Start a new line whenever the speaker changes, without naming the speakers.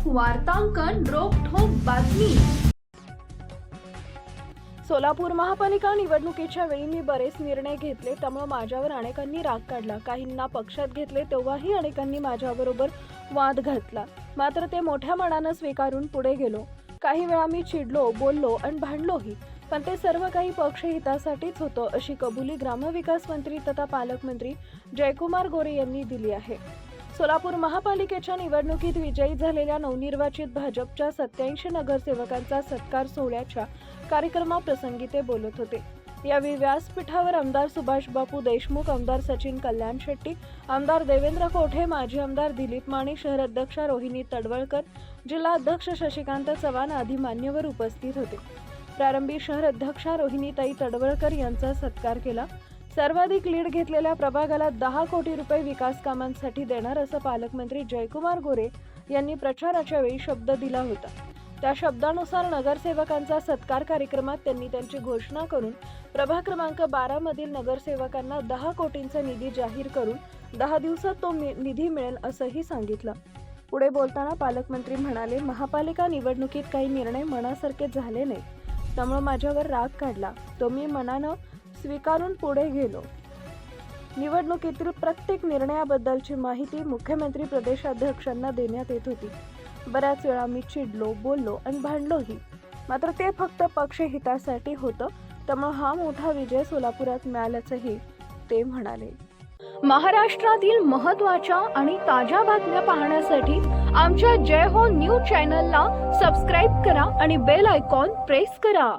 वार्तांकन रोखठोक बातमी।
सोलापूर महापालिका निवडणुकीच्या वेळी मी बरेच निर्णय घेतले, त्यामुळे माझ्यावर अनेकांनी राग काढला। काहींना पक्षात घेतले तेव्हाही अनेकांनी माझ्याबरोबर वाद घातला, मात्र ते मोठ्या मनाने स्वीकारून पुढे गेलो। काही वेळा मी चिडलो, बोललो आणि भांडलोही, पण ते सर्व काही पक्षहितासाठीच होतं, अशी कबुली ग्रामविकास मंत्री तथा पालकमंत्री जयकुमार गोरे यांनी दिली आहे। सोलापूर महापालिकेच्या निवडणुकीत विजयी झालेल्या नवनिर्वाचित भाजपच्या 87 नगरसेवकांचा सत्कार सोहळ्याच्या कार्यक्रमाप्रसंगी ते बोलत होते। यावेळी व्यासपीठावर आमदार सुभाष बापू देशमुख, आमदार सचिन कल्याण शेट्टी, आमदार देवेंद्र कोठे, माजी आमदार दिलीप माने, शहर अध्यक्षा रोहिणी तडवळकर, जिल्हा अध्यक्ष शशिकांत चव्हाण आदी मान्यवर उपस्थित होते। प्रारंभी शहर अध्यक्षा रोहिणीताई तडवळकर यांचा सत्कार केला। सर्वाधिक लीड घेतलेल्या प्रभागाला 10 कोटी रुपये विकास कामांसाठी देणार असं पालकमंत्री जयकुमार गोरे यांनी प्रचाराच्या वेळी शब्द दिला होता। त्या शब्दानुसार नगरसेवकांचा सत्कार कार्यक्रमात त्यांनी त्यांची घोषणा करून प्रभाग क्रमांक 12 मधील नगरसेवकांना 10 कोटींचा निधी जाहीर करून 10 दिवसात तो निधी मिळेल असंही सांगितलं। पुढे बोलताना पालकमंत्री म्हणाले, महापालिका निवडणुकीत काही निर्णय मनासारखे झाले नाही, त्यामुळे माझ्यावर राग काढला, तो मी मनानं स्वीकारून पुढे गेलो। निवडणुकीतील प्रत्येक निर्णयाबद्दलची माहिती मुख्यमंत्री प्रदेशाध्यक्षांना देण्यात येत होती। बऱ्याच वेळा मी चिडलो, बोललो आणि भांडलोही, मात्र ते फक्त पक्षहितासाठी होतं, त्यामुळे हा मोठा विजय सोलापुरात मिळाल्याचंही ते म्हणाले। महाराष्ट्रातील महत्त्वाच्या आणि ताज्या बातम्या पाहण्यासाठी आमच्या जय हो न्यूज चॅनलला सबस्क्राईब करा आणि बेल आयकॉन प्रेस करा।